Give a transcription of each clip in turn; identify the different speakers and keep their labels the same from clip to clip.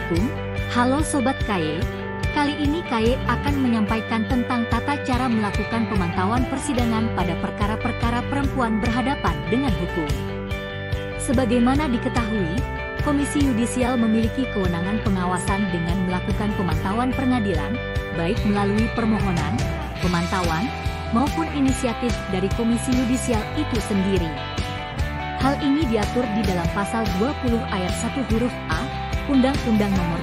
Speaker 1: Assalamualaikum, halo Sobat KY. Kali ini KY akan menyampaikan tentang tata cara melakukan pemantauan persidangan pada perkara-perkara perempuan berhadapan dengan hukum. Sebagaimana diketahui, Komisi Yudisial memiliki kewenangan pengawasan dengan melakukan pemantauan pengadilan, baik melalui permohonan, pemantauan, maupun inisiatif dari Komisi Yudisial itu sendiri. Hal ini diatur di dalam pasal 20 ayat 1 huruf A, Undang-Undang Nomor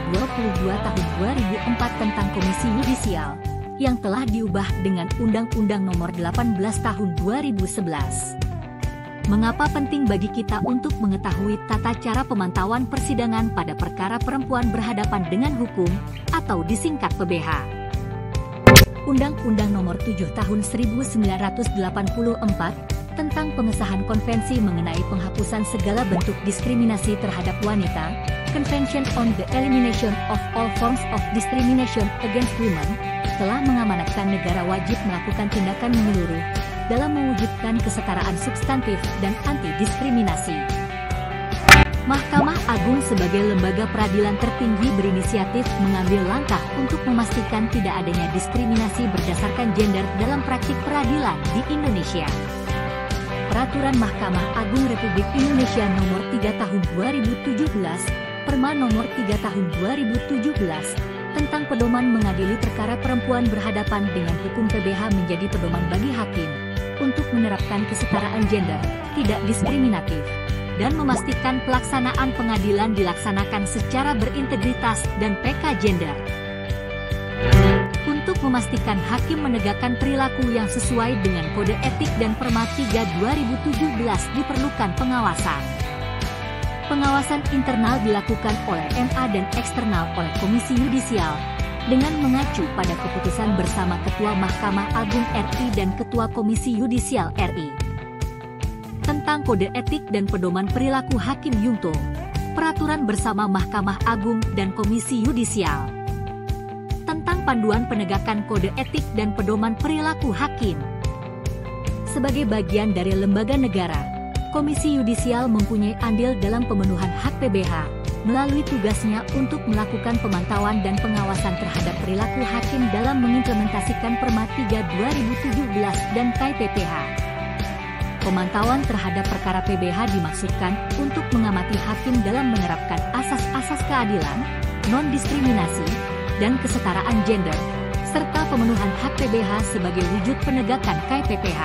Speaker 1: 22 Tahun 2004 tentang Komisi Yudisial, yang telah diubah dengan Undang-Undang Nomor 18 Tahun 2011. Mengapa penting bagi kita untuk mengetahui tata cara pemantauan persidangan pada perkara perempuan berhadapan dengan hukum, atau disingkat PBH? Undang-Undang Nomor 7 Tahun 1984 tentang pengesahan konvensi mengenai penghapusan segala bentuk diskriminasi terhadap wanita, Convention on the Elimination of All Forms of Discrimination Against Women, telah mengamanatkan negara wajib melakukan tindakan menyeluruh dalam mewujudkan kesetaraan substantif dan anti-diskriminasi. Mahkamah Agung sebagai lembaga peradilan tertinggi berinisiatif mengambil langkah untuk memastikan tidak adanya diskriminasi berdasarkan gender dalam praktik peradilan di Indonesia. Peraturan Mahkamah Agung Republik Indonesia Nomor 3 Tahun 2017, Perma Nomor 3 Tahun 2017, tentang pedoman mengadili perkara perempuan berhadapan dengan hukum PBH menjadi pedoman bagi hakim untuk menerapkan kesetaraan gender, tidak diskriminatif, dan memastikan pelaksanaan pengadilan dilaksanakan secara berintegritas dan PK gender. Untuk memastikan hakim menegakkan perilaku yang sesuai dengan Kode Etik dan Perma 3 2017 diperlukan pengawasan. Pengawasan internal dilakukan oleh MA dan eksternal oleh Komisi Yudisial, dengan mengacu pada keputusan bersama Ketua Mahkamah Agung RI dan Ketua Komisi Yudisial RI. Tentang Kode Etik dan Pedoman Perilaku Hakim Yungto, Peraturan Bersama Mahkamah Agung dan Komisi Yudisial. Tentang Panduan Penegakan Kode Etik dan Pedoman Perilaku Hakim. Sebagai bagian dari lembaga negara, Komisi Yudisial mempunyai andil dalam pemenuhan hak PBH, melalui tugasnya untuk melakukan pemantauan dan pengawasan terhadap perilaku hakim dalam mengimplementasikan Perma 3 2017 dan KPPH. Pemantauan terhadap perkara PBH dimaksudkan untuk mengamati hakim dalam menerapkan asas-asas keadilan, non-diskriminasi, dan kesetaraan gender, serta pemenuhan hak PBH sebagai wujud penegakan KPPH.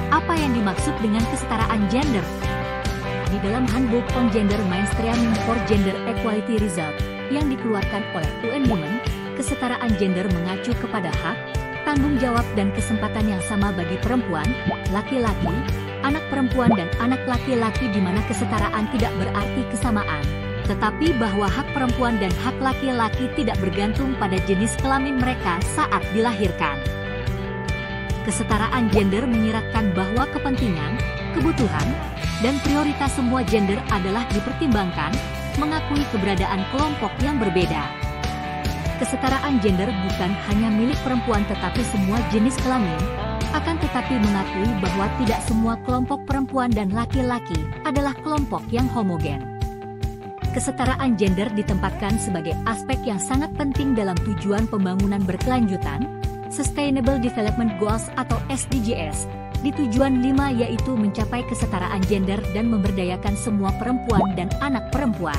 Speaker 1: Apa yang dimaksud dengan kesetaraan gender? Di dalam Handbook on Gender Mainstreaming for Gender Equality Result yang dikeluarkan oleh UN Women, kesetaraan gender mengacu kepada hak, tanggung jawab dan kesempatan yang sama bagi perempuan, laki-laki, anak perempuan dan anak laki-laki di mana kesetaraan tidak berarti kesamaan, tetapi bahwa hak perempuan dan hak laki-laki tidak bergantung pada jenis kelamin mereka saat dilahirkan. Kesetaraan gender menyiratkan bahwa kepentingan, kebutuhan, dan prioritas semua gender adalah dipertimbangkan, mengakui keberadaan kelompok yang berbeda. Kesetaraan gender bukan hanya milik perempuan tetapi semua jenis kelamin, akan tetapi mengakui bahwa tidak semua kelompok perempuan dan laki-laki adalah kelompok yang homogen. Kesetaraan gender ditempatkan sebagai aspek yang sangat penting dalam tujuan pembangunan berkelanjutan, Sustainable Development Goals atau SDGs, di tujuan 5 yaitu mencapai kesetaraan gender dan memberdayakan semua perempuan dan anak perempuan.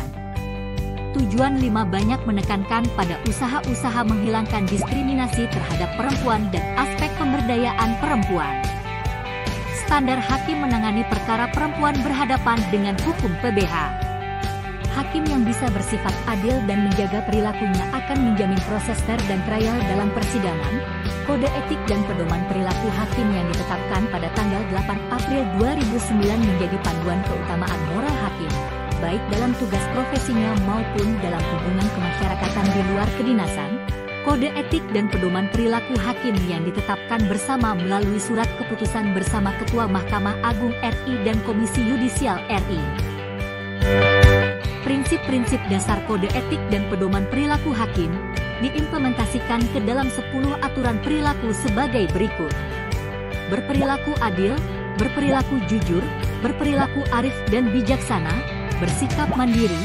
Speaker 1: Tujuan 5 banyak menekankan pada usaha-usaha menghilangkan diskriminasi terhadap perempuan dan aspek pemberdayaan perempuan. Standar hakim menangani perkara perempuan berhadapan dengan hukum PBH. Hakim yang bisa bersifat adil dan menjaga perilakunya akan menjamin proses fair dan trial dalam persidangan. Kode Etik dan Pedoman Perilaku Hakim yang ditetapkan pada tanggal 8 April 2009 menjadi panduan keutamaan moral hakim, baik dalam tugas profesinya maupun dalam hubungan kemasyarakatan di luar kedinasan. Kode Etik dan Pedoman Perilaku Hakim yang ditetapkan bersama melalui surat keputusan bersama Ketua Mahkamah Agung RI dan Komisi Yudisial RI. Prinsip-prinsip dasar Kode Etik dan Pedoman Perilaku Hakim diimplementasikan ke dalam 10 aturan perilaku sebagai berikut. Berperilaku adil, berperilaku jujur, berperilaku arif dan bijaksana, bersikap mandiri,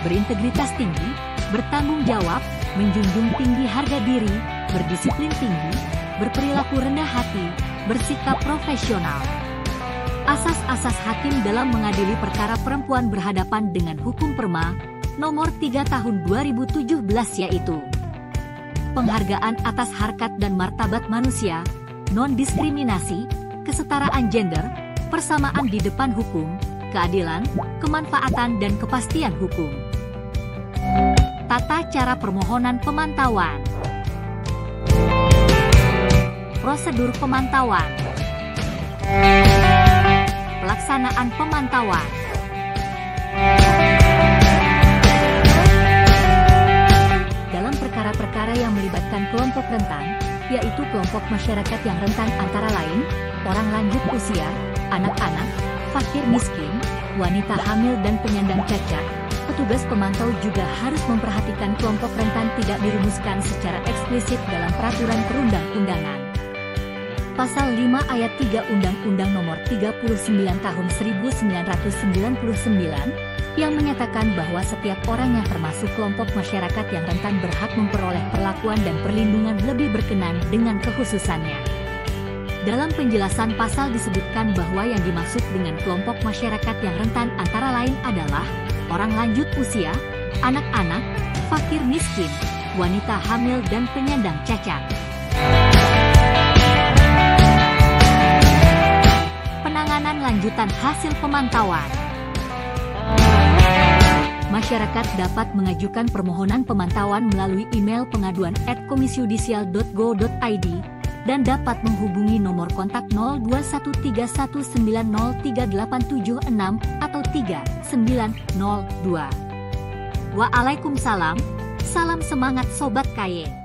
Speaker 1: berintegritas tinggi, bertanggung jawab, menjunjung tinggi harga diri, berdisiplin tinggi, berperilaku rendah hati, bersikap profesional. Asas-asas hakim dalam mengadili perkara perempuan berhadapan dengan hukum Perma, nomor 3 tahun 2017 yaitu penghargaan atas harkat dan martabat manusia, non-diskriminasi, kesetaraan gender, persamaan di depan hukum, keadilan, kemanfaatan dan kepastian hukum. Tata cara permohonan pemantauan. Prosedur pemantauan. Pelaksanaan pemantauan. Dalam perkara-perkara yang melibatkan kelompok rentan, yaitu kelompok masyarakat yang rentan antara lain, orang lanjut usia, anak-anak, fakir miskin, wanita hamil dan penyandang cacat, petugas pemantau juga harus memperhatikan kelompok rentan tidak dirumuskan secara eksplisit dalam peraturan perundang-undangan. Pasal 5 ayat 3 Undang-Undang Nomor 39 Tahun 1999 yang menyatakan bahwa setiap orang yang termasuk kelompok masyarakat yang rentan berhak memperoleh perlakuan dan perlindungan lebih berkenan dengan kekhususannya. Dalam penjelasan pasal disebutkan bahwa yang dimaksud dengan kelompok masyarakat yang rentan antara lain adalah orang lanjut usia, anak-anak, fakir miskin, wanita hamil dan penyandang cacat. Penanganan lanjutan hasil pemantauan. Masyarakat dapat mengajukan permohonan pemantauan melalui email pengaduan@komisiudisial.go.id dan dapat menghubungi nomor kontak 0213190386 atau 3902. Waalaikumsalam, salam semangat Sobat KY.